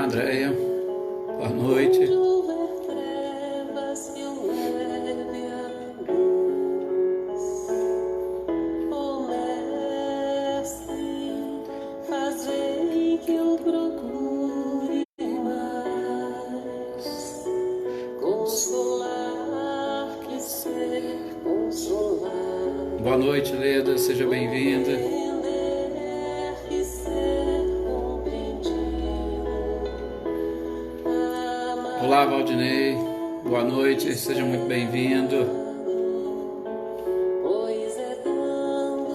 Andréia, boa noite. Boa noite, Leda, seja bem-vinda. Olá, Valdinei, boa noite, seja muito bem-vindo.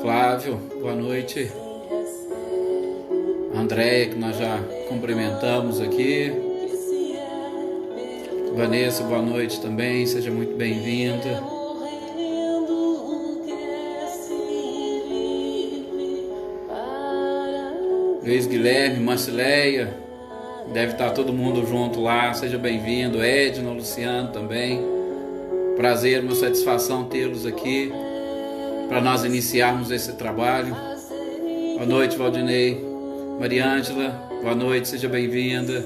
Flávio, boa noite. Andréia, que nós já cumprimentamos aqui. Vanessa, boa noite também, seja muito bem-vinda. Luiz Guilherme, Marcileia, deve estar todo mundo junto lá, seja bem-vindo. Edna, Luciano também. Prazer, uma satisfação tê-los aqui para nós iniciarmos esse trabalho. Boa noite, Valdinei. Mariângela, boa noite, seja bem-vinda.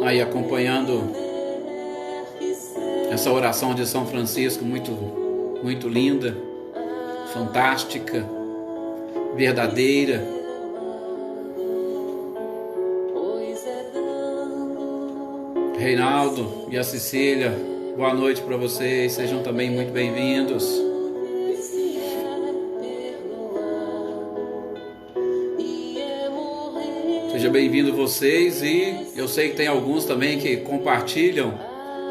Aí acompanhando essa oração de São Francisco, muito linda, fantástica, verdadeira. Reinaldo e a Cecília, boa noite para vocês, sejam também muito bem-vindos. Seja bem-vindo vocês, e eu sei que tem alguns também que compartilham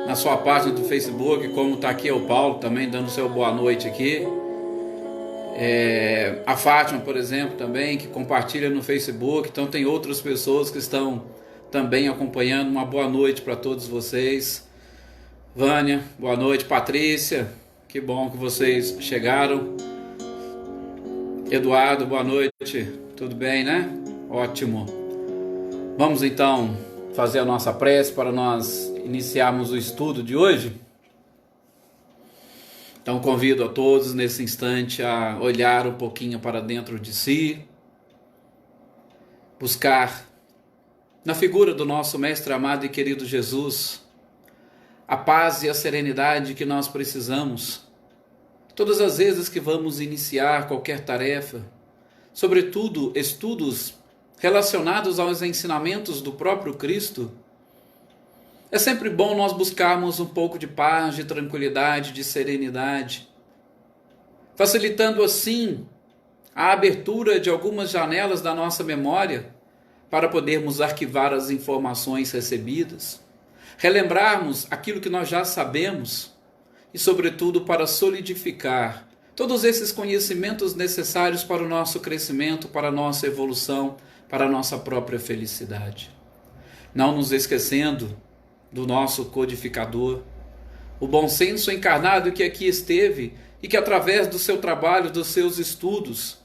na sua página do Facebook, como está aqui o Paulo também dando seu boa noite aqui. A Fátima, por exemplo, também, que compartilha no Facebook. Então tem outras pessoas que estão também acompanhando. Uma boa noite para todos vocês. Vânia, boa noite. Patrícia, que bom que vocês chegaram. Eduardo, boa noite. Tudo bem, né? Ótimo. Vamos então fazer a nossa prece para nós iniciarmos o estudo de hoje. Então convido a todos nesse instante a olhar um pouquinho para dentro de si, buscar na figura do nosso Mestre amado e querido Jesus a paz e a serenidade que nós precisamos todas as vezes que vamos iniciar qualquer tarefa, sobretudo estudos relacionados aos ensinamentos do próprio Cristo. É sempre bom nós buscarmos um pouco de paz, de tranquilidade, de serenidade, facilitando assim a abertura de algumas janelas da nossa memória para podermos arquivar as informações recebidas, relembrarmos aquilo que nós já sabemos e, sobretudo, para solidificar todos esses conhecimentos necessários para o nosso crescimento, para a nossa evolução, para a nossa própria felicidade. Não nos esquecendo do nosso codificador, o bom senso encarnado que aqui esteve e que através do seu trabalho, dos seus estudos,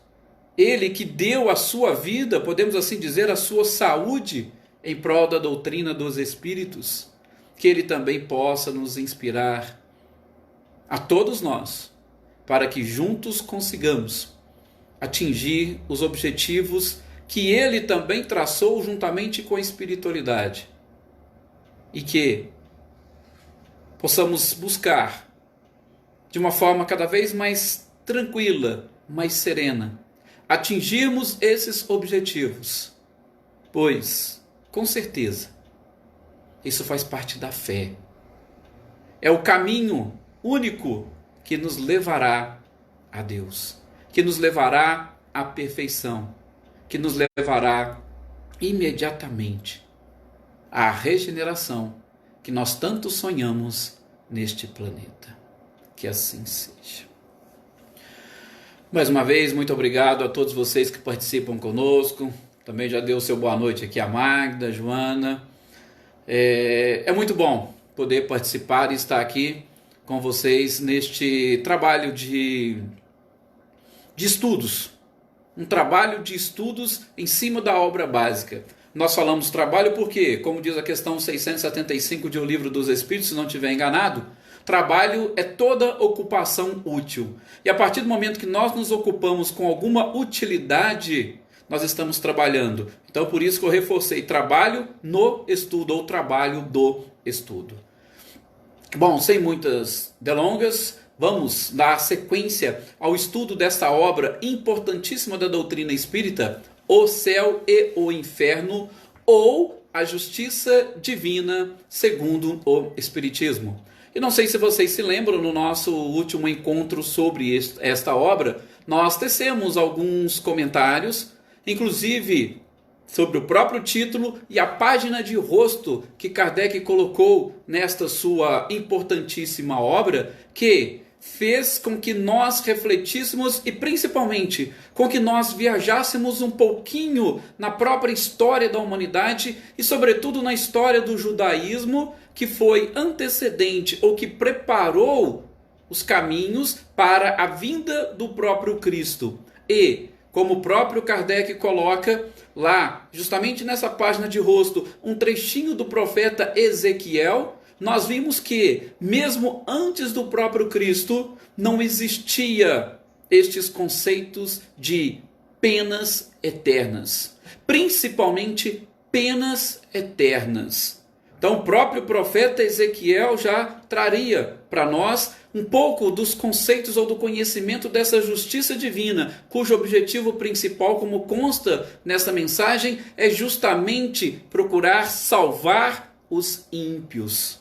ele que deu a sua vida, podemos assim dizer, a sua saúde em prol da doutrina dos Espíritos, que ele também possa nos inspirar a todos nós, para que juntos consigamos atingir os objetivos que ele também traçou juntamente com a espiritualidade, e que possamos buscar de uma forma cada vez mais tranquila, mais serena, atingirmos esses objetivos, pois, com certeza, isso faz parte da fé. É o caminho único que nos levará a Deus, que nos levará à perfeição, que nos levará imediatamente à regeneração que nós tanto sonhamos neste planeta. Que assim seja. Mais uma vez, muito obrigado a todos vocês que participam conosco. Também já deu seu boa noite aqui a Magda, a Joana. É muito bom poder participar e estar aqui com vocês neste trabalho de estudos. Um trabalho de estudos em cima da obra básica. Nós falamos trabalho porque, como diz a questão 675 de O Livro dos Espíritos, se não estiver enganado, Trabalho é toda ocupação útil. E a partir do momento que nós nos ocupamos com alguma utilidade, nós estamos trabalhando. Então, por isso que eu reforcei trabalho no estudo ou trabalho do estudo. Bom, sem muitas delongas, vamos dar sequência ao estudo desta obra importantíssima da doutrina espírita, O Céu e o Inferno, ou A Justiça Divina segundo o Espiritismo. E não sei se vocês se lembram, no nosso último encontro sobre esta obra, nós tecemos alguns comentários, inclusive sobre o próprio título e a página de rosto que Kardec colocou nesta sua importantíssima obra, que fez com que nós refletíssemos e principalmente com que nós viajássemos um pouquinho na própria história da humanidade e sobretudo na história do judaísmo, que foi antecedente ou que preparou os caminhos para a vinda do próprio Cristo. E, como o próprio Kardec coloca lá, justamente nessa página de rosto, um trechinho do profeta Ezequiel, nós vimos que, mesmo antes do próprio Cristo, não existia estes conceitos de penas eternas, principalmente penas eternas. Então, o próprio profeta Ezequiel já traria para nós um pouco dos conceitos ou do conhecimento dessa justiça divina, cujo objetivo principal, como consta nessa mensagem, é justamente procurar salvar os ímpios.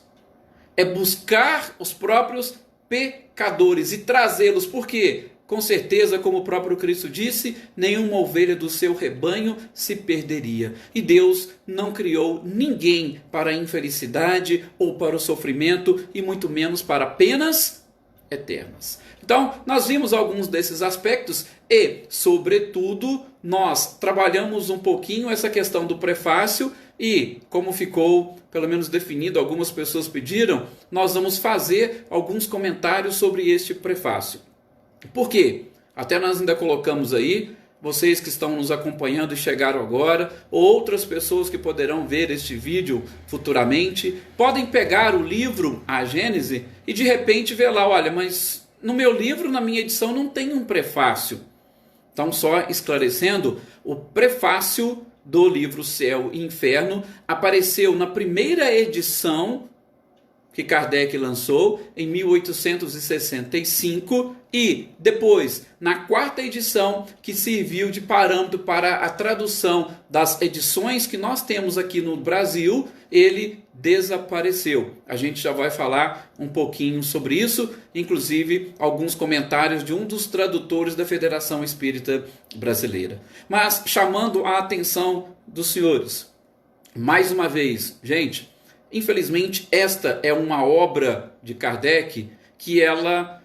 É buscar os próprios pecadores e trazê-los, porque, com certeza, como o próprio Cristo disse, nenhuma ovelha do seu rebanho se perderia. E Deus não criou ninguém para a infelicidade ou para o sofrimento, e muito menos para penas eternas. Então, nós vimos alguns desses aspectos e, sobretudo, nós trabalhamos um pouquinho essa questão do prefácio e, como ficou pelo menos definido, algumas pessoas pediram, nós vamos fazer alguns comentários sobre este prefácio. Por quê? Até nós ainda colocamos aí, vocês que estão nos acompanhando e chegaram agora, ou outras pessoas que poderão ver este vídeo futuramente, podem pegar o livro A Gênese e de repente ver lá, olha, mas no meu livro, na minha edição, não tem um prefácio. Então, só esclarecendo, o prefácio do livro Céu e Inferno apareceu na primeira edição que Kardec lançou em 1865 e depois na quarta edição, que serviu de parâmetro para a tradução das edições que nós temos aqui no Brasil, ele desapareceu. A gente já vai falar um pouquinho sobre isso, inclusive alguns comentários de um dos tradutores da Federação Espírita Brasileira. Mas chamando a atenção dos senhores, mais uma vez, gente, infelizmente esta é uma obra de Kardec que ela,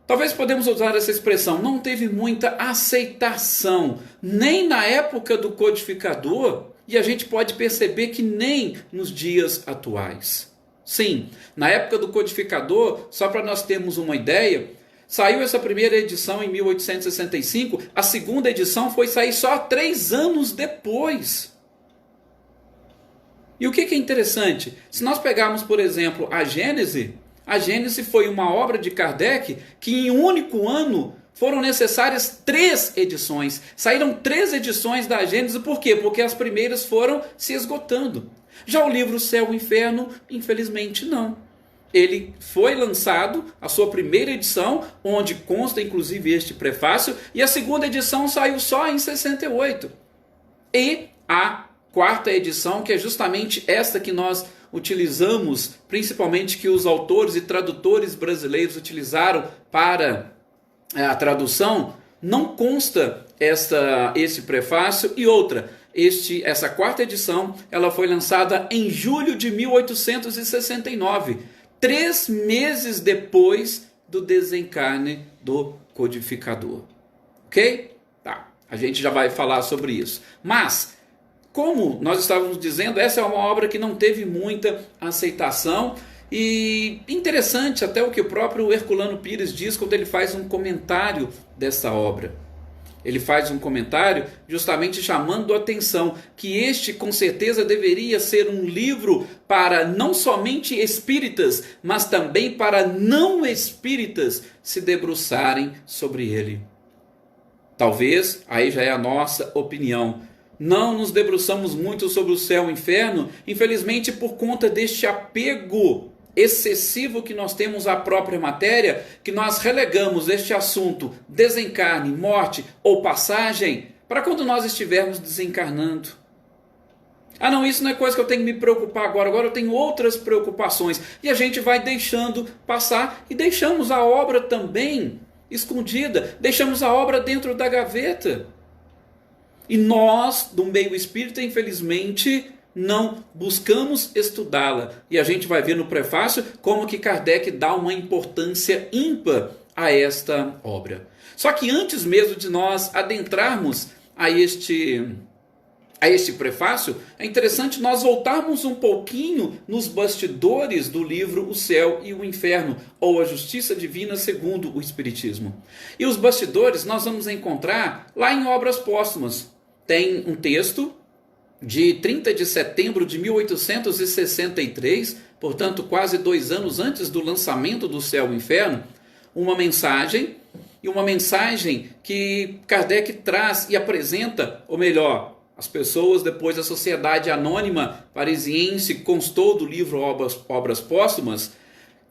talvez podemos usar essa expressão, não teve muita aceitação, nem na época do codificador, e a gente pode perceber que nem nos dias atuais. Sim, na época do codificador, só para nós termos uma ideia, saiu essa primeira edição em 1865, a segunda edição foi sair só 3 anos depois. E o que é interessante? Se nós pegarmos, por exemplo, a Gênese foi uma obra de Kardec que em um único ano foram necessárias 3 edições. Saíram 3 edições da Gênese, por quê? Porque as primeiras foram se esgotando. Já o livro Céu e Inferno, infelizmente não. Ele foi lançado, a sua primeira edição, onde consta inclusive este prefácio, e a segunda edição saiu só em 68. E a quarta edição, que é justamente esta que nós utilizamos, principalmente que os autores e tradutores brasileiros utilizaram para a tradução, não consta esse prefácio. E outra, essa quarta edição ela foi lançada em julho de 1869, 3 meses depois do desencarne do codificador. Ok? Tá, a gente já vai falar sobre isso. Mas, como nós estávamos dizendo, essa é uma obra que não teve muita aceitação. E interessante até o que o próprio Herculano Pires diz quando ele faz um comentário dessa obra. Ele faz um comentário justamente chamando a atenção que este com certeza deveria ser um livro para não somente espíritas, mas também para não espíritas se debruçarem sobre ele. Talvez, aí já é a nossa opinião, não nos debruçamos muito sobre o céu e o inferno, infelizmente por conta deste apego excessivo que nós temos à própria matéria, que nós relegamos este assunto, desencarne, morte ou passagem, para quando nós estivermos desencarnando. Ah não, isso não é coisa que eu tenho que me preocupar agora eu tenho outras preocupações. E a gente vai deixando passar e deixamos a obra também escondida, deixamos a obra dentro da gaveta. E nós, do meio espírita, infelizmente, não buscamos estudá-la. E a gente vai ver no prefácio como que Kardec dá uma importância ímpar a esta obra. Só que antes mesmo de nós adentrarmos a este prefácio, é interessante nós voltarmos um pouquinho nos bastidores do livro O Céu e o Inferno, ou A Justiça Divina segundo o Espiritismo. E os bastidores nós vamos encontrar lá em Obras Póstumas. Tem um texto de 30 de setembro de 1863, portanto quase 2 anos antes do lançamento do Céu e o Inferno, uma mensagem que Kardec traz e apresenta, ou melhor, as pessoas, depois a Sociedade Anônima Parisiense constou do livro Obras Póstumas,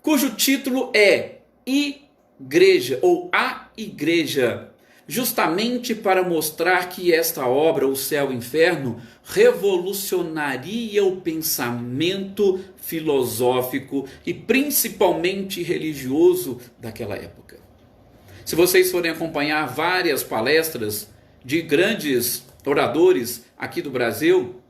cujo título é Igreja, ou A Igreja, justamente para mostrar que esta obra, O Céu e o Inferno, revolucionaria o pensamento filosófico e principalmente religioso daquela época. Se vocês forem acompanhar várias palestras de grandes oradores aqui do Brasil,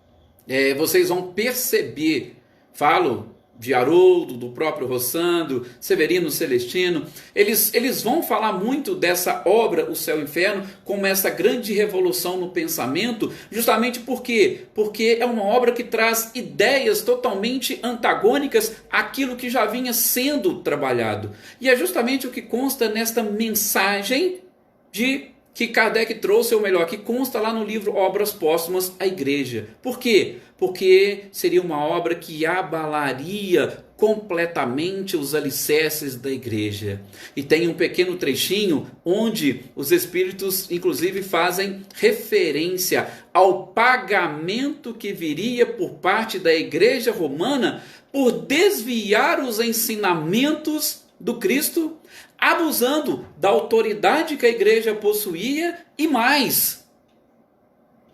vocês vão perceber, falo de Haroldo, do próprio Rossandro, Severino Celestino, eles vão falar muito dessa obra, O Céu e o Inferno, como essa grande revolução no pensamento, justamente por quê? Porque é uma obra que traz ideias totalmente antagônicas àquilo que já vinha sendo trabalhado. E é justamente o que consta nesta mensagem que Kardec trouxe, ou melhor, que consta lá no livro Obras Póstumas, a Igreja. Por quê? Porque seria uma obra que abalaria completamente os alicerces da Igreja. E tem um pequeno trechinho onde os espíritos, inclusive, fazem referência ao pagamento que viria por parte da Igreja Romana por desviar os ensinamentos do Cristo, abusando da autoridade que a igreja possuía e mais,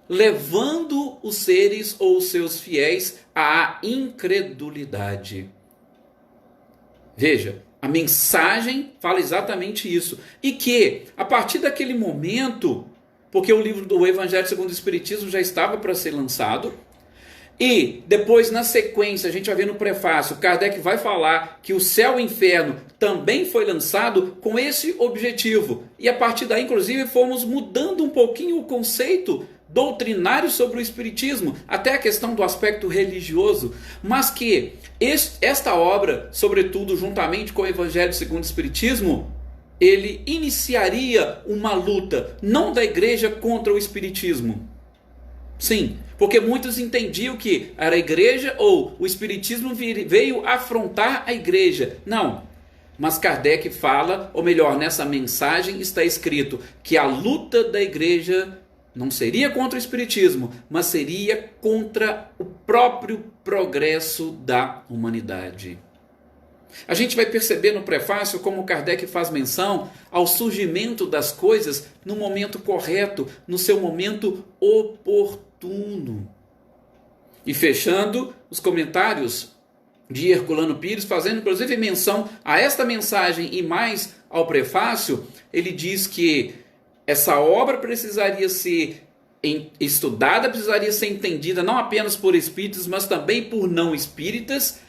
levando os seres ou os seus fiéis à incredulidade. Veja, a mensagem fala exatamente isso. E que, a partir daquele momento, porque o livro do Evangelho segundo o Espiritismo já estava para ser lançado, e depois, na sequência, a gente vai ver no prefácio, Kardec vai falar que o Céu e o Inferno também foi lançado com esse objetivo. E a partir daí, inclusive, fomos mudando um pouquinho o conceito doutrinário sobre o Espiritismo, até a questão do aspecto religioso, mas que esta obra, sobretudo juntamente com o Evangelho segundo o Espiritismo, ele iniciaria uma luta, não da igreja contra o Espiritismo. Sim, porque muitos entendiam que era a igreja ou o Espiritismo veio afrontar a igreja. Não, mas Kardec fala, ou melhor, nessa mensagem está escrito que a luta da igreja não seria contra o Espiritismo, mas seria contra o próprio progresso da humanidade. A gente vai perceber no prefácio como Kardec faz menção ao surgimento das coisas no momento correto, no seu momento oportuno. E fechando os comentários de Herculano Pires, fazendo inclusive menção a esta mensagem e mais ao prefácio, ele diz que essa obra precisaria ser estudada, precisaria ser entendida não apenas por espíritas, mas também por não espíritas,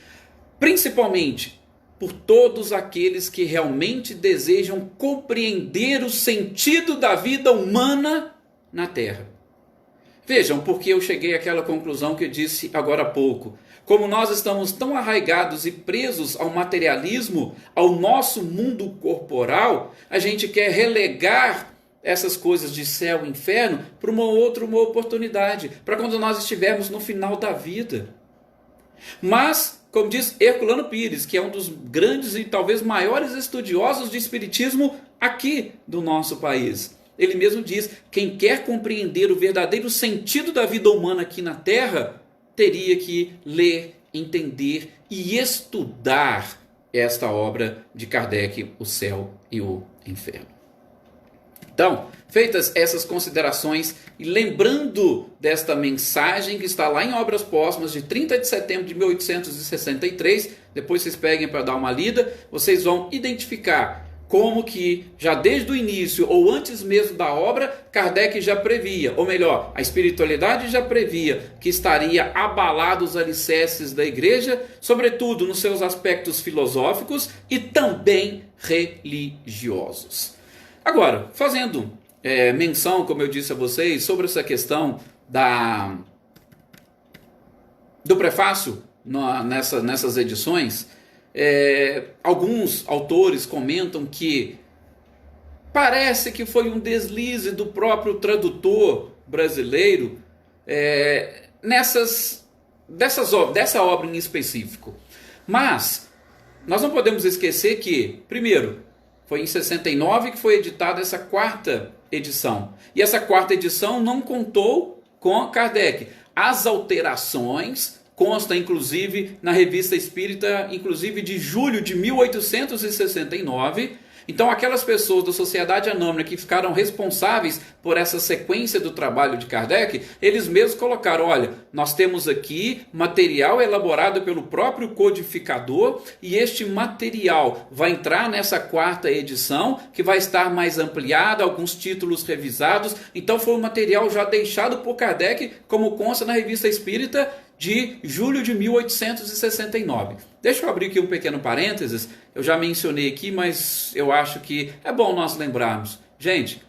principalmente por todos aqueles que realmente desejam compreender o sentido da vida humana na Terra. Vejam, porque eu cheguei àquela conclusão que eu disse agora há pouco. Como nós estamos tão arraigados e presos ao materialismo, ao nosso mundo corporal, a gente quer relegar essas coisas de céu e inferno para uma oportunidade, para quando nós estivermos no final da vida. Mas, como diz Herculano Pires, que é um dos grandes e talvez maiores estudiosos de espiritismo aqui do nosso país, ele mesmo diz: quem quer compreender o verdadeiro sentido da vida humana aqui na Terra, teria que ler, entender e estudar esta obra de Kardec, O Céu e o Inferno. Então, feitas essas considerações e lembrando desta mensagem que está lá em Obras Póstumas de 30 de setembro de 1863, depois vocês peguem para dar uma lida, vocês vão identificar como que já desde o início ou antes mesmo da obra, Kardec já previa, ou melhor, a espiritualidade já previa que estaria abalados os alicerces da igreja, sobretudo nos seus aspectos filosóficos e também religiosos. Agora, fazendo menção, como eu disse a vocês, sobre essa questão do prefácio nessas edições, alguns autores comentam que parece que foi um deslize do próprio tradutor brasileiro dessa obra em específico. Mas nós não podemos esquecer que, primeiro, foi em 69 que foi editada essa quarta edição. E essa quarta edição não contou com Kardec. As alterações consta inclusive na Revista Espírita, inclusive de julho de 1869. Então aquelas pessoas da Sociedade Anônima que ficaram responsáveis por essa sequência do trabalho de Kardec, eles mesmos colocaram: olha, nós temos aqui material elaborado pelo próprio codificador e este material vai entrar nessa quarta edição, que vai estar mais ampliada, alguns títulos revisados. Então foi um material já deixado por Kardec, como consta na Revista Espírita de julho de 1869. Deixa eu abrir aqui um pequeno parênteses. Eu já mencionei aqui, mas eu acho que é bom nós lembrarmos. Gente,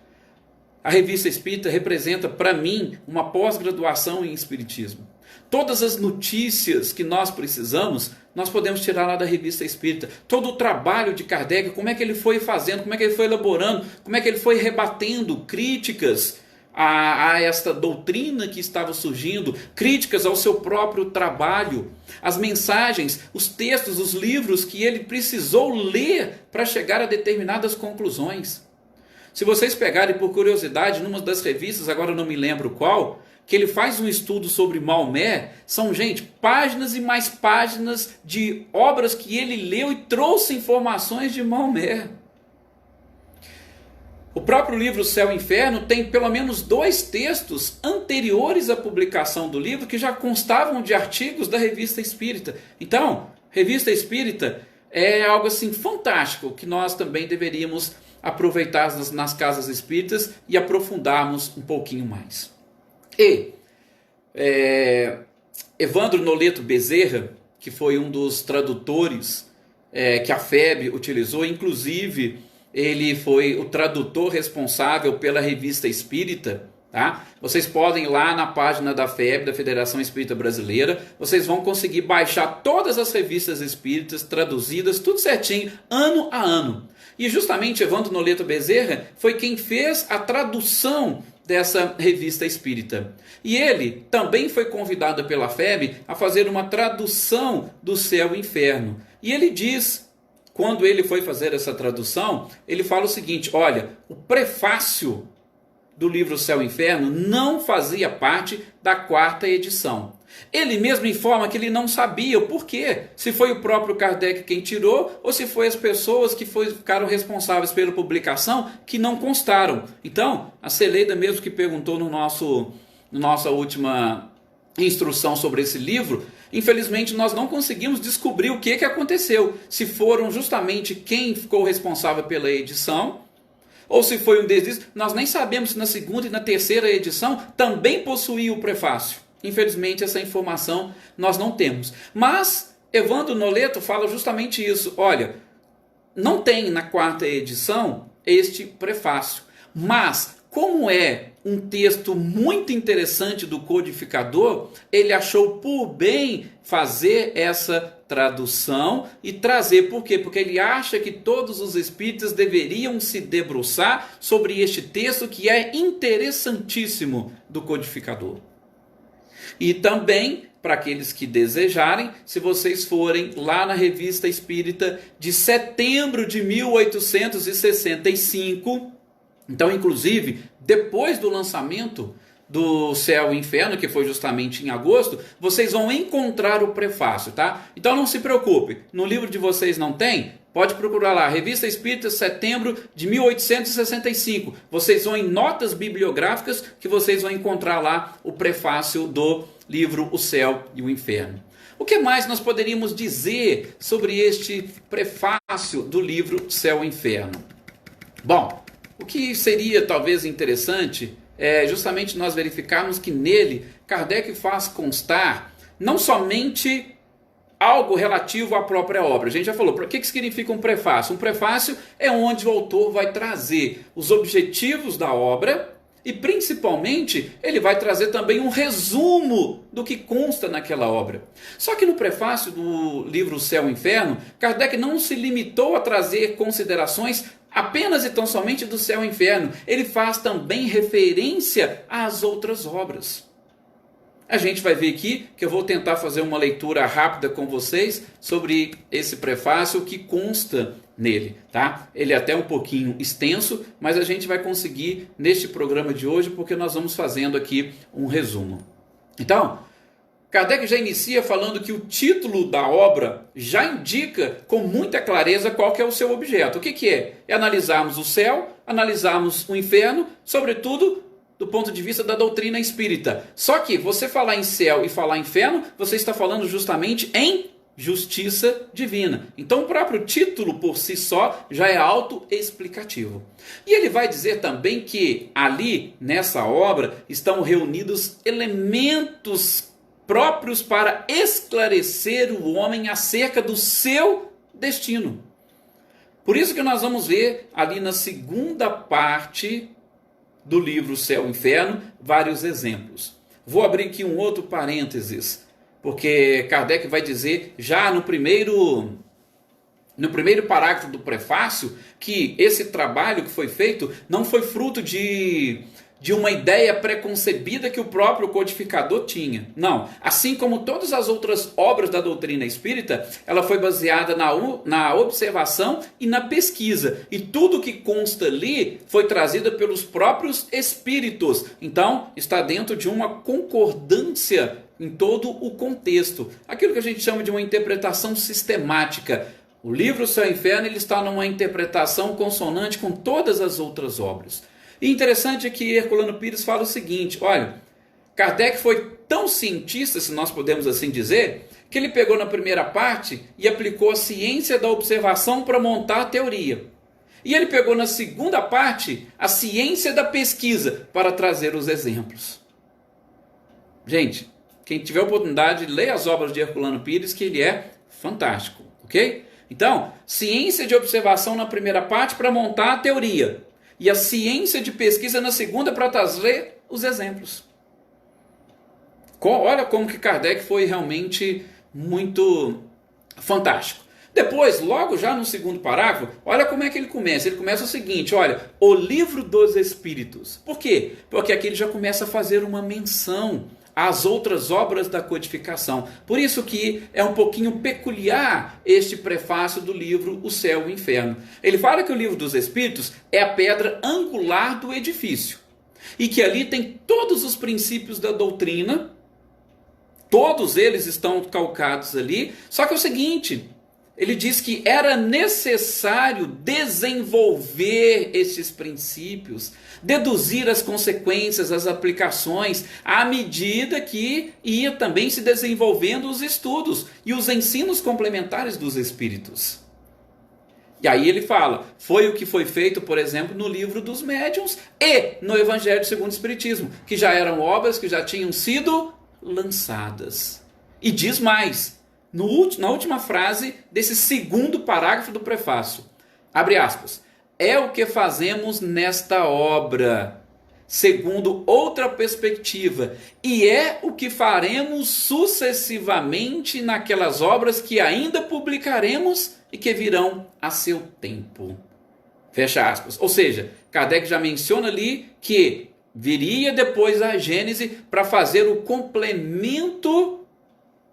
a Revista Espírita representa para mim uma pós-graduação em Espiritismo. Todas as notícias que nós precisamos, nós podemos tirar lá da Revista Espírita. Todo o trabalho de Kardec, como é que ele foi fazendo, como é que ele foi elaborando, como é que ele foi rebatendo críticas a esta doutrina que estava surgindo, críticas ao seu próprio trabalho, as mensagens, os textos, os livros que ele precisou ler para chegar a determinadas conclusões. Se vocês pegarem por curiosidade, numa das revistas, agora eu não me lembro qual, que ele faz um estudo sobre Maomé, são, gente, páginas e mais páginas de obras que ele leu e trouxe informações de Maomé. O próprio livro Céu e Inferno tem pelo menos 2 textos anteriores à publicação do livro que já constavam de artigos da Revista Espírita. Então, Revista Espírita é algo assim fantástico que nós também deveríamos aproveitar nas casas espíritas e aprofundarmos um pouquinho mais. E Evandro Noleto Bezerra, que foi um dos tradutores que a FEB utilizou, inclusive ele foi o tradutor responsável pela Revista Espírita, tá? Vocês podem ir lá na página da FEB, da Federação Espírita Brasileira, vocês vão conseguir baixar todas as revistas espíritas traduzidas, tudo certinho, ano a ano. E justamente Evandro Noleto Bezerra foi quem fez a tradução dessa Revista Espírita. E ele também foi convidado pela FEB a fazer uma tradução do Céu e Inferno. E ele diz, quando ele foi fazer essa tradução, ele fala o seguinte: olha, o prefácio do livro Céu e Inferno não fazia parte da quarta edição. Ele mesmo informa que ele não sabia o porquê, se foi o próprio Kardec quem tirou ou se foi as pessoas que ficaram responsáveis pela publicação que não constaram. Então, a Celeida mesmo que perguntou no nossa última instrução sobre esse livro, infelizmente nós não conseguimos descobrir o que aconteceu, se foram justamente quem ficou responsável pela edição, ou se foi um deslize. Nós nem sabemos se na segunda e na terceira edição também possuía o prefácio. Infelizmente essa informação nós não temos. Mas Evandro Noleto fala justamente isso: olha, não tem na quarta edição este prefácio, mas como é um texto muito interessante do codificador, ele achou por bem fazer essa tradução e trazer. Por quê? Porque ele acha que todos os espíritas deveriam se debruçar sobre este texto que é interessantíssimo do codificador. E também, para aqueles que desejarem, se vocês forem lá na Revista Espírita de setembro de 1865, então, inclusive, depois do lançamento do Céu e Inferno, que foi justamente em agosto, vocês vão encontrar o prefácio, tá? Então não se preocupe, no livro de vocês não tem? Pode procurar lá, Revista Espírita, setembro de 1865. Vocês vão em notas bibliográficas que vocês vão encontrar lá o prefácio do livro O Céu e o Inferno. O que mais nós poderíamos dizer sobre este prefácio do livro Céu e Inferno? Bom, o que seria talvez interessante é justamente nós verificarmos que nele Kardec faz constar não somente algo relativo à própria obra. A gente já falou, o que significa um prefácio? Um prefácio é onde o autor vai trazer os objetivos da obra e, principalmente, ele vai trazer também um resumo do que consta naquela obra. Só que no prefácio do livro Céu e Inferno, Kardec não se limitou a trazer considerações apenas e tão somente do Céu e Inferno. Ele faz também referência às outras obras. A gente vai ver aqui que eu vou tentar fazer uma leitura rápida com vocês sobre esse prefácio que consta nele, tá? Ele é até um pouquinho extenso, mas a gente vai conseguir neste programa de hoje porque nós vamos fazendo aqui um resumo. Então, Kardec já inicia falando que o título da obra já indica com muita clareza qual que é o seu objeto. O que é? É analisarmos o céu, analisarmos o inferno, sobretudo do ponto de vista da doutrina espírita. Só que você falar em céu e falar em inferno, você está falando justamente em justiça divina. Então o próprio título por si só já é autoexplicativo. E ele vai dizer também que ali, nessa obra, estão reunidos elementos próprios para esclarecer o homem acerca do seu destino. Por isso que nós vamos ver ali na segunda parte do livro Céu e Inferno vários exemplos. Vou abrir aqui um outro parênteses, porque Kardec vai dizer já no primeiro parágrafo do prefácio que esse trabalho que foi feito não foi fruto de uma ideia preconcebida que o próprio codificador tinha. Não. Assim como todas as outras obras da doutrina espírita, ela foi baseada na observação e na pesquisa. E tudo que consta ali foi trazido pelos próprios espíritos. Então, está dentro de uma concordância em todo o contexto. Aquilo que a gente chama de uma interpretação sistemática. O livro Céu e Inferno ele está numa interpretação consonante com todas as outras obras. E interessante é que Herculano Pires fala o seguinte, olha, Kardec foi tão cientista, se nós podemos assim dizer, que ele pegou na primeira parte e aplicou a ciência da observação para montar a teoria. E ele pegou na segunda parte a ciência da pesquisa para trazer os exemplos. Gente, quem tiver oportunidade, leia as obras de Herculano Pires, que ele é fantástico, ok? Então, ciência de observação na primeira parte para montar a teoria. E a ciência de pesquisa na segunda para trazer os exemplos. Olha como que Kardec foi realmente muito fantástico. Depois, logo já no segundo parágrafo, olha como é que ele começa. Ele começa o seguinte, olha, o livro dos Espíritos. Por quê? Porque aqui ele já começa a fazer uma menção às outras obras da codificação. Por isso que é um pouquinho peculiar este prefácio do livro O Céu e o Inferno. Ele fala que o livro dos Espíritos é a pedra angular do edifício. E que ali tem todos os princípios da doutrina, todos eles estão calcados ali. Só que é o seguinte, ele diz que era necessário desenvolver esses princípios, deduzir as consequências, as aplicações, à medida que ia também se desenvolvendo os estudos e os ensinos complementares dos espíritos. E aí ele fala, foi o que foi feito, por exemplo, no livro dos médiuns e no Evangelho segundo o Espiritismo, que já eram obras que já tinham sido lançadas. E diz mais, na última frase desse segundo parágrafo do prefácio, abre aspas, é o que fazemos nesta obra, segundo outra perspectiva, e é o que faremos sucessivamente naquelas obras que ainda publicaremos e que virão a seu tempo. Fecha aspas. Ou seja, Kardec já menciona ali que viria depois a Gênese para fazer o complemento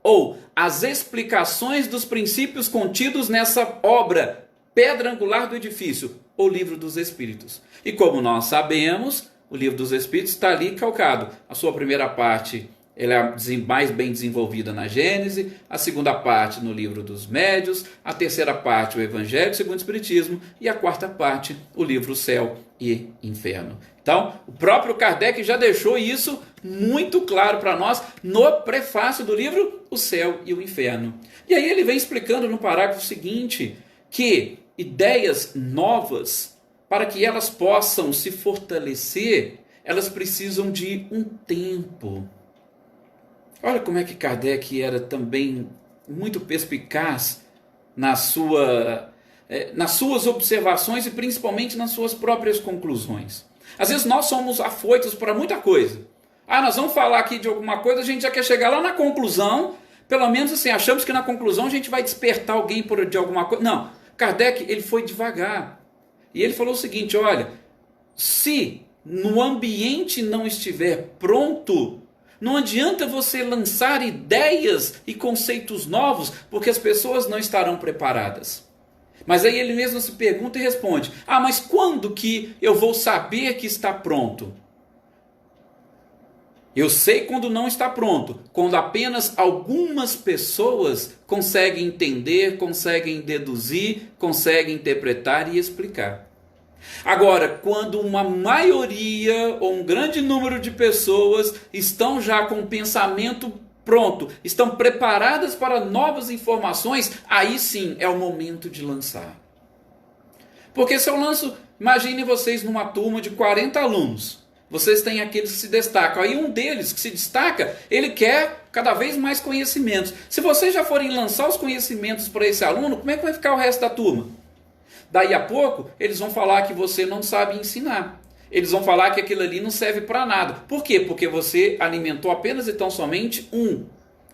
ou as explicações dos princípios contidos nessa obra, pedra angular do edifício, o Livro dos Espíritos. E como nós sabemos, o Livro dos Espíritos está ali calcado. A sua primeira parte ela é mais bem desenvolvida na Gênese, a segunda parte no Livro dos Médiuns, a terceira parte o Evangelho segundo o Espiritismo e a quarta parte o livro Céu e Inferno. Então, o próprio Kardec já deixou isso muito claro para nós no prefácio do livro O Céu e o Inferno. E aí ele vem explicando no parágrafo seguinte que ideias novas, para que elas possam se fortalecer, elas precisam de um tempo. Olha como é que Kardec era também muito perspicaz nas suas observações e principalmente nas suas próprias conclusões. Às vezes nós somos afoitos para muita coisa. Nós vamos falar aqui de alguma coisa, a gente já quer chegar lá na conclusão, pelo menos assim, achamos que na conclusão a gente vai despertar alguém de alguma coisa. Não, Kardec ele foi devagar. E ele falou o seguinte, olha, se no ambiente não estiver pronto, não adianta você lançar ideias e conceitos novos, porque as pessoas não estarão preparadas. Mas aí ele mesmo se pergunta e responde, mas quando que eu vou saber que está pronto? Eu sei quando não está pronto, quando apenas algumas pessoas conseguem entender, conseguem deduzir, conseguem interpretar e explicar. Agora, quando uma maioria ou um grande número de pessoas estão já com o pensamento pronto, estão preparadas para novas informações, aí sim é o momento de lançar. Porque se eu lanço, imagine vocês numa turma de 40 alunos, vocês têm aqueles que se destacam, aí um deles que se destaca, ele quer cada vez mais conhecimentos. Se vocês já forem lançar os conhecimentos para esse aluno, como é que vai ficar o resto da turma? Daí a pouco, eles vão falar que você não sabe ensinar. Eles vão falar que aquilo ali não serve para nada. Por quê? Porque você alimentou apenas e tão somente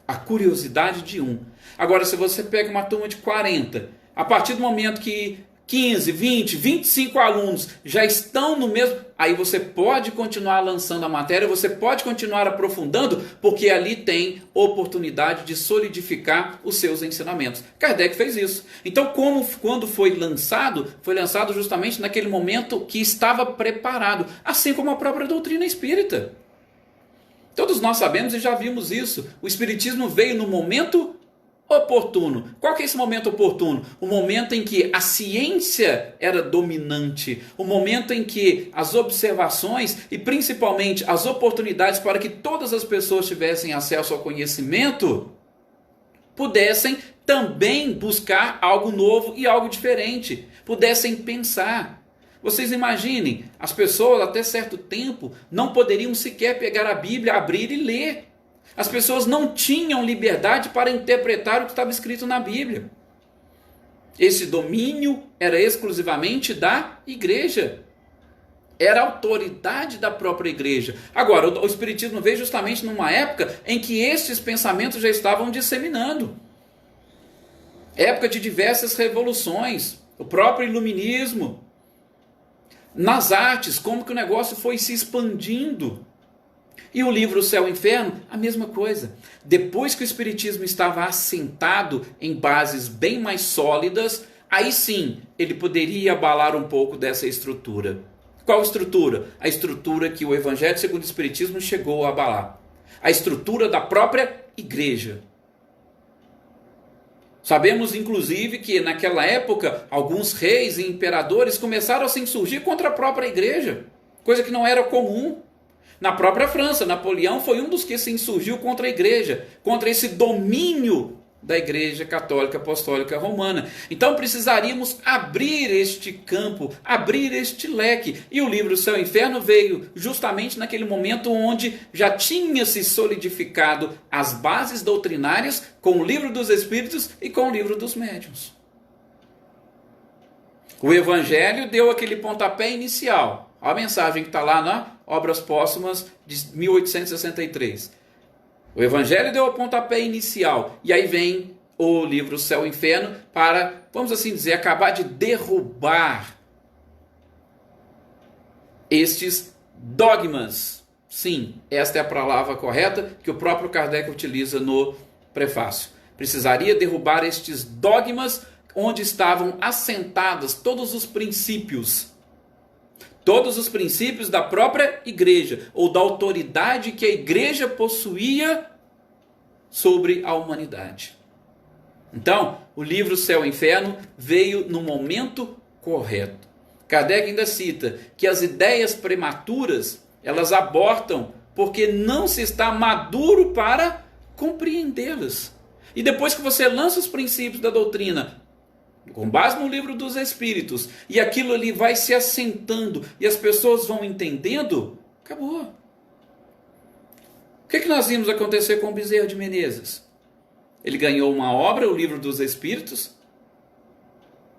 a curiosidade de um. Agora, se você pega uma turma de 40, a partir do momento que 15, 20, 25 alunos já estão no mesmo... Aí você pode continuar lançando a matéria, você pode continuar aprofundando, porque ali tem oportunidade de solidificar os seus ensinamentos. Kardec fez isso. Então, quando foi lançado justamente naquele momento que estava preparado, assim como a própria doutrina espírita. Todos nós sabemos e já vimos isso. O Espiritismo veio no momento oportuno. Qual que é esse momento oportuno? O momento em que a ciência era dominante, o momento em que as observações e principalmente as oportunidades para que todas as pessoas tivessem acesso ao conhecimento pudessem também buscar algo novo e algo diferente, pudessem pensar. Vocês imaginem, as pessoas até certo tempo não poderiam sequer pegar a Bíblia, abrir e ler. As pessoas não tinham liberdade para interpretar o que estava escrito na Bíblia. Esse domínio era exclusivamente da igreja. Era a autoridade da própria igreja. Agora, o Espiritismo veio justamente numa época em que estes pensamentos já estavam disseminando. Época de diversas revoluções, o próprio iluminismo. Nas artes, como que o negócio foi se expandindo. E o livro Céu e Inferno, a mesma coisa. Depois que o Espiritismo estava assentado em bases bem mais sólidas, aí sim ele poderia abalar um pouco dessa estrutura. Qual estrutura? A estrutura que o Evangelho segundo o Espiritismo chegou a abalar. A estrutura da própria igreja. Sabemos, inclusive, que naquela época, alguns reis e imperadores começaram a se insurgir contra a própria igreja, coisa que não era comum. Na própria França, Napoleão foi um dos que se insurgiu contra a igreja, contra esse domínio da Igreja Católica Apostólica Romana. Então precisaríamos abrir este campo, abrir este leque. E o livro Céu e Inferno veio justamente naquele momento onde já tinha se solidificado as bases doutrinárias com o livro dos Espíritos e com o livro dos Médiuns. O Evangelho deu aquele pontapé inicial. Olha a mensagem que está lá na Obras Póstumas de 1863. O Evangelho deu o pontapé inicial. E aí vem o livro Céu e Inferno para, vamos assim dizer, acabar de derrubar estes dogmas. Sim, esta é a palavra correta que o próprio Kardec utiliza no prefácio. Precisaria derrubar estes dogmas onde estavam assentados todos os princípios da própria igreja, ou da autoridade que a igreja possuía sobre a humanidade. Então, o livro Céu e Inferno veio no momento correto. Kardec ainda cita que as ideias prematuras, elas abortam porque não se está maduro para compreendê-las. E depois que você lança os princípios da doutrina, com base no livro dos Espíritos, e aquilo ali vai se assentando, e as pessoas vão entendendo, acabou. O que nós vimos acontecer com o Bezerra de Menezes? Ele ganhou uma obra, o livro dos Espíritos.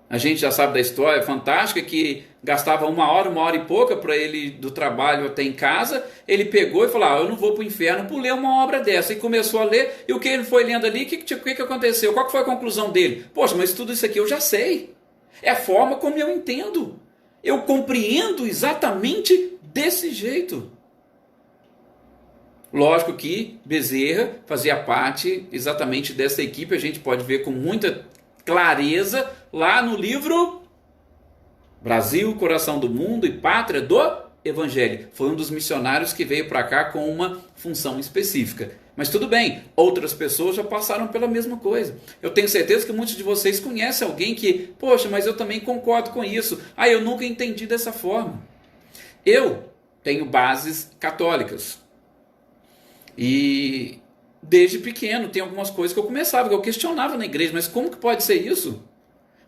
A gente já sabe da história fantástica que gastava uma hora e pouca para ele do trabalho até em casa. Ele pegou e falou, eu não vou para o inferno por ler uma obra dessa. E começou a ler, e o que ele foi lendo ali, o que aconteceu? Qual que foi a conclusão dele? Poxa, mas tudo isso aqui eu já sei. É a forma como eu entendo. Eu compreendo exatamente desse jeito. Lógico que Bezerra fazia parte exatamente dessa equipe, a gente pode ver com muita clareza lá no livro Brasil, Coração do Mundo e Pátria do Evangelho. Foi um dos missionários que veio para cá com uma função específica. Mas tudo bem, outras pessoas já passaram pela mesma coisa. Eu tenho certeza que muitos de vocês conhecem alguém que, poxa, mas eu também concordo com isso. Eu nunca entendi dessa forma. Eu tenho bases católicas. E desde pequeno tem algumas coisas que eu começava, que eu questionava na igreja, mas como que pode ser isso?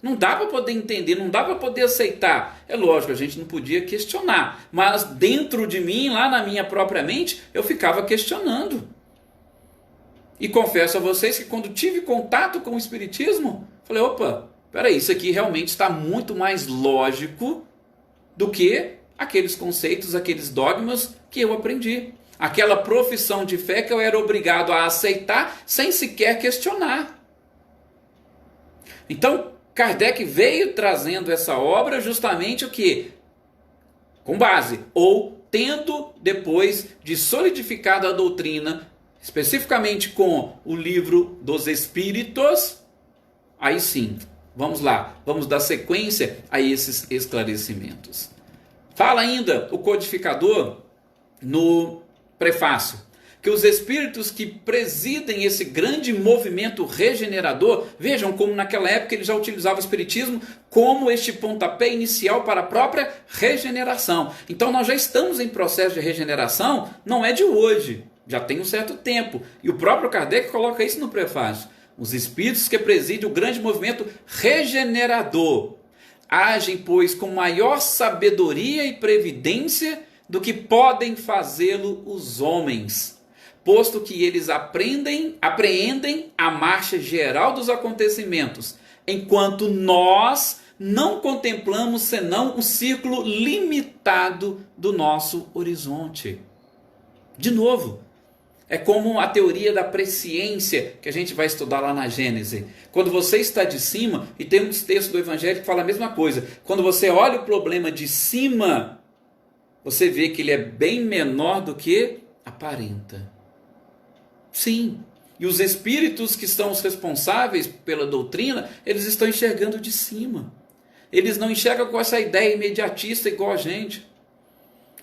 Não dá para poder entender, não dá para poder aceitar. É lógico, a gente não podia questionar, mas dentro de mim, lá na minha própria mente, eu ficava questionando. E confesso a vocês que quando tive contato com o Espiritismo, falei, opa, peraí, isso aqui realmente está muito mais lógico do que aqueles conceitos, aqueles dogmas que eu aprendi. Aquela profissão de fé que eu era obrigado a aceitar sem sequer questionar. Então, Kardec veio trazendo essa obra justamente o que? Com base, ou tendo depois de solidificada a doutrina, especificamente com o livro dos Espíritos, aí sim, vamos lá, vamos dar sequência a esses esclarecimentos. Fala ainda o codificador no prefácio, que os espíritos que presidem esse grande movimento regenerador, vejam como naquela época ele já utilizava o espiritismo como este pontapé inicial para a própria regeneração. Então nós já estamos em processo de regeneração, não é de hoje, já tem um certo tempo. E o próprio Kardec coloca isso no prefácio. Os espíritos que presidem o grande movimento regenerador agem, pois, com maior sabedoria e previdência do que podem fazê-lo os homens, posto que eles apreendem a marcha geral dos acontecimentos, enquanto nós não contemplamos senão um círculo limitado do nosso horizonte. De novo, é como a teoria da presciência que a gente vai estudar lá na Gênese. Quando você está de cima, e tem um texto do Evangelho que fala a mesma coisa, quando você olha o problema de cima, você vê que ele é bem menor do que aparenta. Sim, e os espíritos que estão os responsáveis pela doutrina, eles estão enxergando de cima. Eles não enxergam com essa ideia imediatista igual a gente.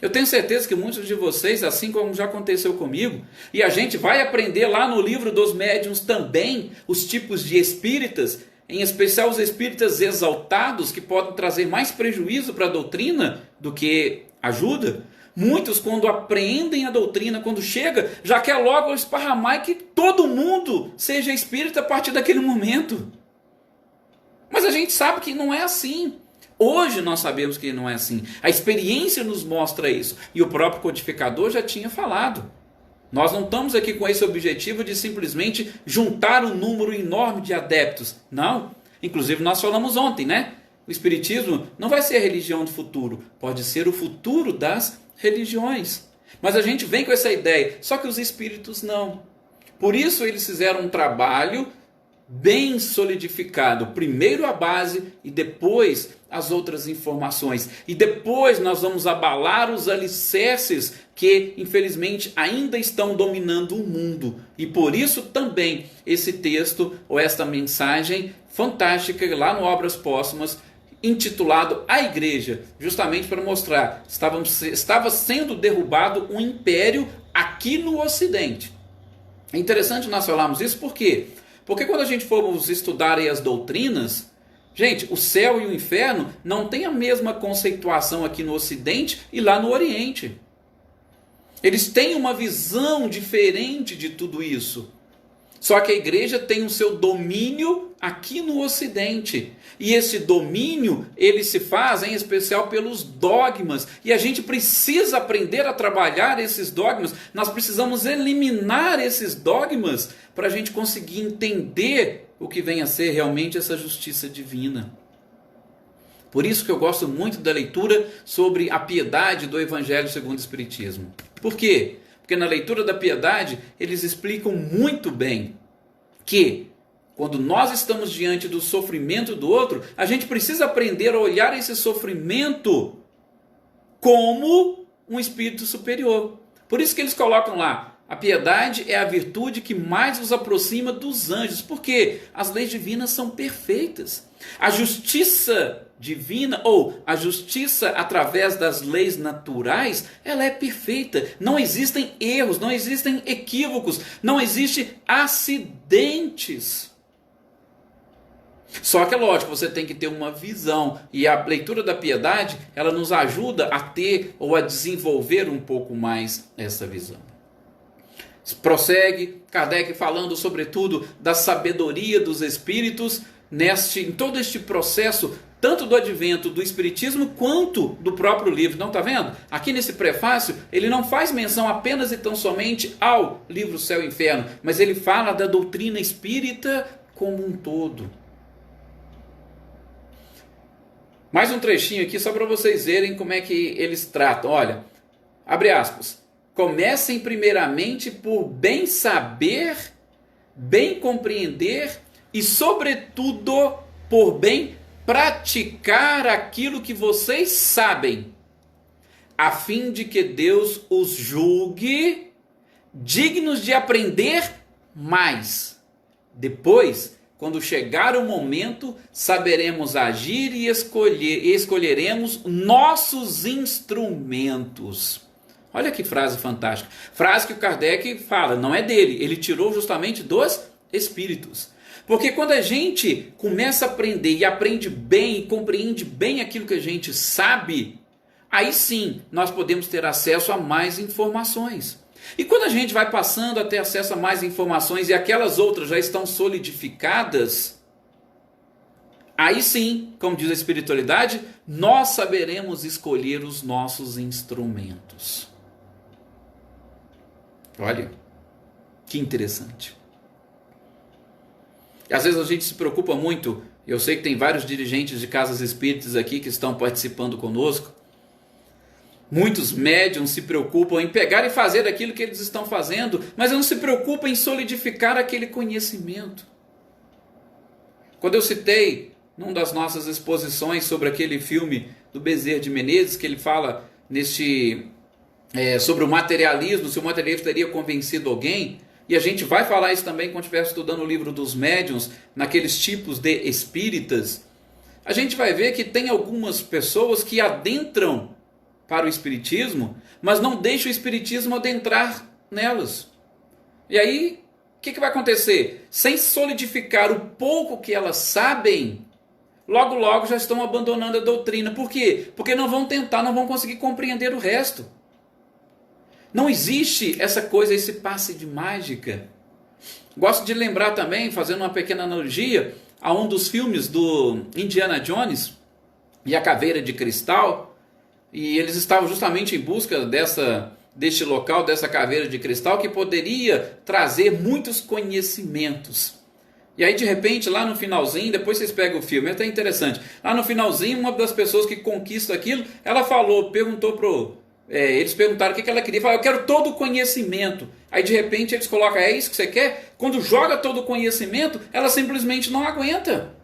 Eu tenho certeza que muitos de vocês, assim como já aconteceu comigo, e a gente vai aprender lá no livro dos médiuns também os tipos de espíritas, em especial os espíritas exaltados, que podem trazer mais prejuízo para a doutrina do que ajuda. Muitos, quando apreendem a doutrina, quando chega, já quer logo esparramar e que todo mundo seja espírita a partir daquele momento. Mas a gente sabe que não é assim. Hoje nós sabemos que não é assim. A experiência nos mostra isso. E o próprio codificador já tinha falado. Nós não estamos aqui com esse objetivo de simplesmente juntar um número enorme de adeptos. Não. Inclusive nós falamos ontem, né? O Espiritismo não vai ser a religião do futuro, pode ser o futuro das religiões. Mas a gente vem com essa ideia, só que os espíritos não. Por isso eles fizeram um trabalho bem solidificado. Primeiro a base e depois as outras informações. E depois nós vamos abalar os alicerces que, infelizmente, ainda estão dominando o mundo. E por isso também esse texto, ou esta mensagem fantástica lá no Obras Póstumas, intitulado A Igreja, justamente para mostrar estava sendo derrubado um império aqui no Ocidente. É interessante nós falarmos isso, por quê? Porque quando a gente formos estudar aí as doutrinas, gente, o céu e o inferno não têm a mesma conceituação aqui no Ocidente e lá no Oriente. Eles têm uma visão diferente de tudo isso. Só que a igreja tem o seu domínio aqui no Ocidente. E esse domínio, ele se faz em especial pelos dogmas. E a gente precisa aprender a trabalhar esses dogmas. Nós precisamos eliminar esses dogmas para a gente conseguir entender o que vem a ser realmente essa justiça divina. Por isso que eu gosto muito da leitura sobre a piedade do Evangelho segundo o Espiritismo. Por quê? Porque na leitura da piedade, eles explicam muito bem que, quando nós estamos diante do sofrimento do outro, a gente precisa aprender a olhar esse sofrimento como um espírito superior. Por isso que eles colocam lá, a piedade é a virtude que mais os aproxima dos anjos, porque as leis divinas são perfeitas. A justiça divina, ou a justiça através das leis naturais, ela é perfeita. Não existem erros, não existem equívocos, não existem acidentes. Só que é lógico, você tem que ter uma visão, e a leitura da piedade, ela nos ajuda a ter ou a desenvolver um pouco mais essa visão. Prossegue Kardec falando sobretudo da sabedoria dos espíritos em todo este processo, tanto do advento do Espiritismo quanto do próprio livro. Não está vendo? Aqui nesse prefácio, ele não faz menção apenas e tão somente ao livro Céu e Inferno, mas ele fala da doutrina espírita como um todo. Mais um trechinho aqui só para vocês verem como é que eles tratam. Olha, abre aspas. Comecem primeiramente por bem saber, bem compreender e, sobretudo, por bem praticar aquilo que vocês sabem, a fim de que Deus os julgue dignos de aprender mais. Depois, quando chegar o momento, saberemos agir e escolheremos nossos instrumentos. Olha que frase fantástica. Frase que o Kardec fala, não é dele, ele tirou justamente dos espíritos. Porque quando a gente começa a aprender e aprende bem e compreende bem aquilo que a gente sabe, aí sim nós podemos ter acesso a mais informações. E quando a gente vai passando a ter acesso a mais informações e aquelas outras já estão solidificadas, aí sim, como diz a espiritualidade, nós saberemos escolher os nossos instrumentos. Olha, que interessante. Às vezes a gente se preocupa muito, eu sei que tem vários dirigentes de casas espíritas aqui que estão participando conosco. Muitos médiuns se preocupam em pegar e fazer aquilo que eles estão fazendo, mas não se preocupam em solidificar aquele conhecimento. Quando eu citei numa das nossas exposições sobre aquele filme do Bezerra de Menezes, que ele fala sobre o materialismo, se o materialismo teria convencido alguém, e a gente vai falar isso também quando estiver estudando o livro dos médiuns, naqueles tipos de espíritas, a gente vai ver que tem algumas pessoas que adentram para o espiritismo, mas não deixam o espiritismo adentrar nelas. E aí, o que vai acontecer? Sem solidificar o pouco que elas sabem, logo logo já estão abandonando a doutrina. Por quê? Porque não vão tentar, não vão conseguir compreender o resto. Não existe essa coisa, esse passe de mágica. Gosto de lembrar também, fazendo uma pequena analogia, a um dos filmes do Indiana Jones e a Caveira de Cristal, e eles estavam justamente em busca deste local, dessa caveira de cristal, que poderia trazer muitos conhecimentos. E aí de repente lá no finalzinho, depois vocês pegam o filme, é até interessante. Lá no finalzinho, uma das pessoas que conquista aquilo, ela eles perguntaram o que ela queria. Falou, eu quero todo o conhecimento. Aí de repente eles colocam, é isso que você quer? Quando joga todo o conhecimento, ela simplesmente não aguenta.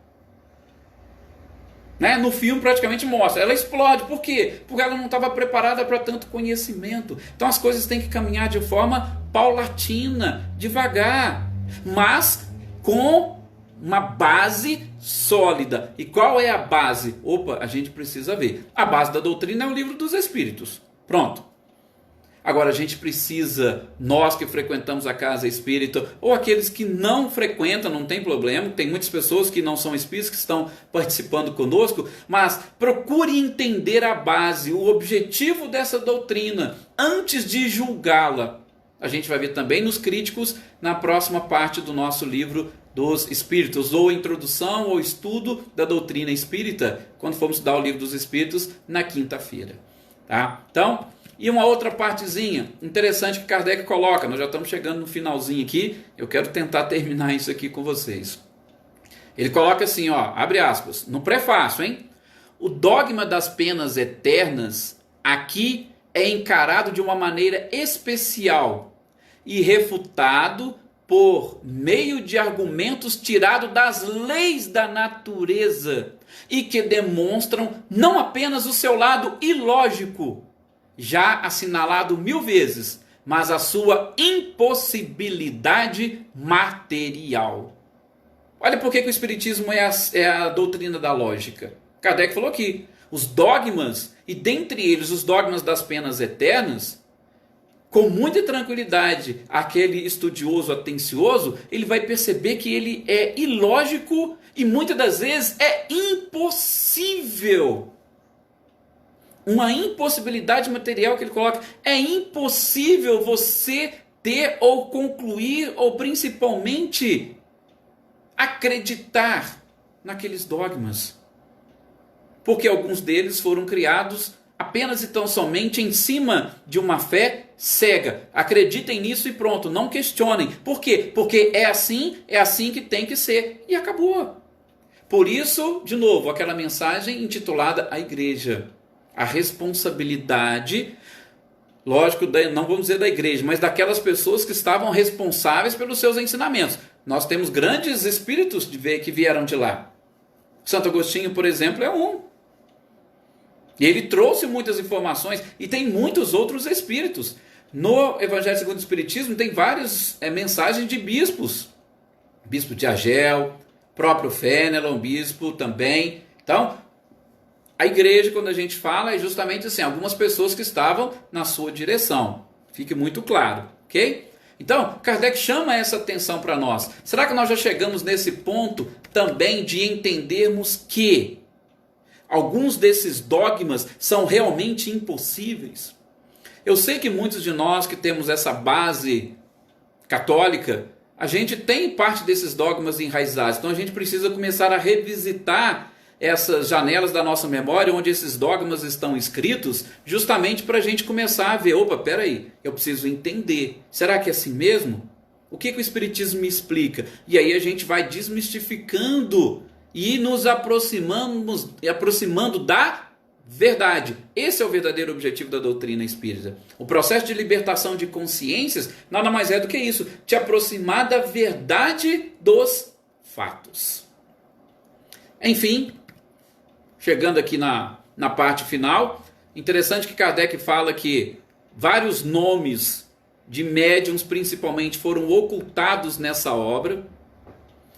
Né? No filme praticamente mostra, ela explode. Por quê? Porque ela não estava preparada para tanto conhecimento. Então as coisas têm que caminhar de forma paulatina, devagar, mas com uma base sólida. E qual é a base? Opa, a gente precisa ver. A base da doutrina é o Livro dos Espíritos. Pronto. Agora a gente precisa, nós que frequentamos a casa espírita, ou aqueles que não frequentam, não tem problema, tem muitas pessoas que não são espíritas que estão participando conosco, mas procure entender a base, o objetivo dessa doutrina, antes de julgá-la. A gente vai ver também nos críticos na próxima parte do nosso livro dos Espíritos, ou introdução ou estudo da doutrina espírita, quando formos estudar o livro dos Espíritos na quinta-feira. Tá? Então, e uma outra partezinha interessante que Kardec coloca, nós já estamos chegando no finalzinho aqui, eu quero tentar terminar isso aqui com vocês. Ele coloca assim, ó, abre aspas, no prefácio, hein? O dogma das penas eternas aqui é encarado de uma maneira especial e refutado por meio de argumentos tirados das leis da natureza e que demonstram não apenas o seu lado ilógico, já assinalado 1000 vezes, mas a sua impossibilidade material. Olha por que o Espiritismo é a doutrina da lógica. Kardec falou aqui, os dogmas, e dentre eles os dogmas das penas eternas, com muita tranquilidade, aquele estudioso atencioso, ele vai perceber que ele é ilógico e muitas das vezes é impossível. Uma impossibilidade material que ele coloca. É impossível você ter ou concluir ou principalmente acreditar naqueles dogmas. Porque alguns deles foram criados apenas e tão somente em cima de uma fé cega. Acreditem nisso e pronto, não questionem. Por quê? Porque é assim que tem que ser. E acabou. Por isso, de novo, aquela mensagem intitulada A Igreja. A responsabilidade, lógico, não vamos dizer da igreja, mas daquelas pessoas que estavam responsáveis pelos seus ensinamentos. Nós temos grandes espíritos que vieram de lá. Santo Agostinho, por exemplo, é um. E ele trouxe muitas informações e tem muitos outros espíritos. No Evangelho segundo o Espiritismo tem várias mensagens de bispos. Bispo de Agel, próprio Fénelon, bispo também. Então, a igreja, quando a gente fala, é justamente assim, algumas pessoas que estavam na sua direção. Fique muito claro, ok? Então, Kardec chama essa atenção para nós. Será que nós já chegamos nesse ponto também de entendermos que alguns desses dogmas são realmente impossíveis? Eu sei que muitos de nós que temos essa base católica, a gente tem parte desses dogmas enraizados. Então a gente precisa começar a revisitar essas janelas da nossa memória onde esses dogmas estão escritos, justamente para a gente começar a ver, opa, peraí, eu preciso entender, será que é assim mesmo? O que o Espiritismo me explica? E aí a gente vai desmistificando e nos aproximando da verdade. Esse é o verdadeiro objetivo da doutrina espírita. O processo de libertação de consciências nada mais é do que isso, te aproximar da verdade dos fatos. Enfim, chegando aqui na parte final, interessante que Kardec fala que vários nomes de médiuns principalmente foram ocultados nessa obra,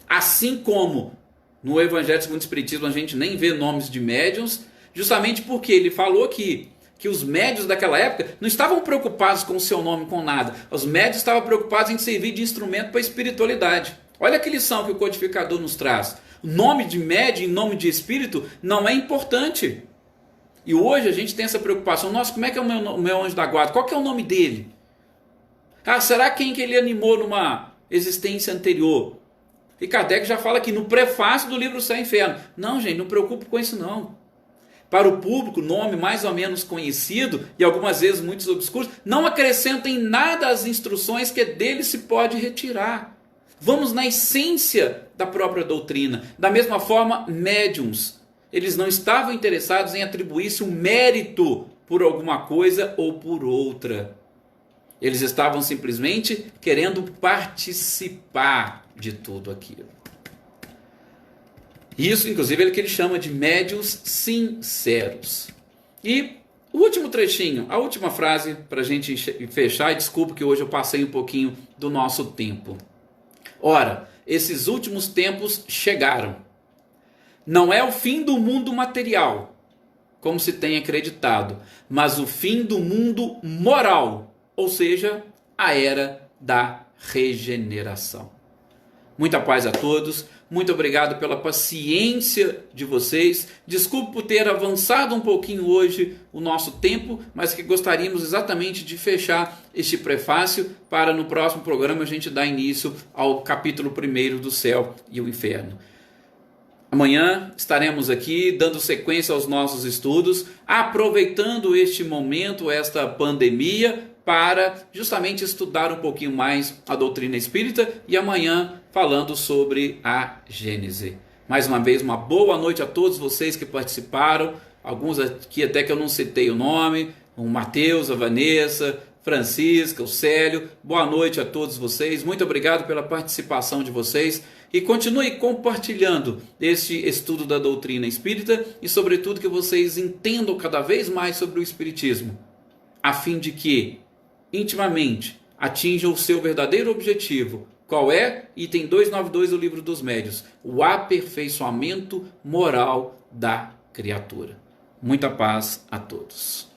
assim como no Evangelho segundo o Espiritismo a gente nem vê nomes de médiuns, justamente porque ele falou que os médiuns daquela época não estavam preocupados com o seu nome, com nada. Os médiuns estavam preocupados em servir de instrumento para a espiritualidade. Olha que lição que o codificador nos traz. Nome de médium e nome de espírito não é importante. E hoje a gente tem essa preocupação. Nossa, como é que é o meu anjo da guarda? Qual que é o nome dele? Ah, será quem que ele animou numa existência anterior? E Kardec já fala aqui no prefácio do livro Céu e Inferno. Não, gente, não preocupe com isso não. Para o público, nome mais ou menos conhecido e algumas vezes muitos obscuros, não acrescentem nada às instruções que dele se pode retirar. Vamos na essência da própria doutrina. Da mesma forma, médiuns. Eles não estavam interessados em atribuir-se um mérito por alguma coisa ou por outra. Eles estavam simplesmente querendo participar de tudo aquilo. Isso, inclusive, é o que ele chama de médiuns sinceros. E o último trechinho, a última frase para a gente fechar, e desculpa que hoje eu passei um pouquinho do nosso tempo. Ora, esses últimos tempos chegaram. Não é o fim do mundo material, como se tem acreditado, mas o fim do mundo moral, ou seja, a era da regeneração. Muita paz a todos, muito obrigado pela paciência de vocês. Desculpe por ter avançado um pouquinho hoje o nosso tempo, mas que gostaríamos exatamente de fechar este prefácio para no próximo programa a gente dar início ao capítulo 1 do Céu e o Inferno. Amanhã estaremos aqui dando sequência aos nossos estudos, aproveitando este momento, esta pandemia, para justamente estudar um pouquinho mais a doutrina espírita e amanhã falando sobre a Gênese. Mais uma vez, uma boa noite a todos vocês que participaram, alguns aqui até que eu não citei o nome, o Mateus, a Vanessa, Francisca, o Célio. Boa noite a todos vocês, muito obrigado pela participação de vocês. E continue compartilhando este estudo da doutrina espírita e, sobretudo, que vocês entendam cada vez mais sobre o espiritismo, a fim de que, intimamente, atinjam o seu verdadeiro objetivo. Qual é? Item 292 do Livro dos Médiuns: o aperfeiçoamento moral da criatura. Muita paz a todos.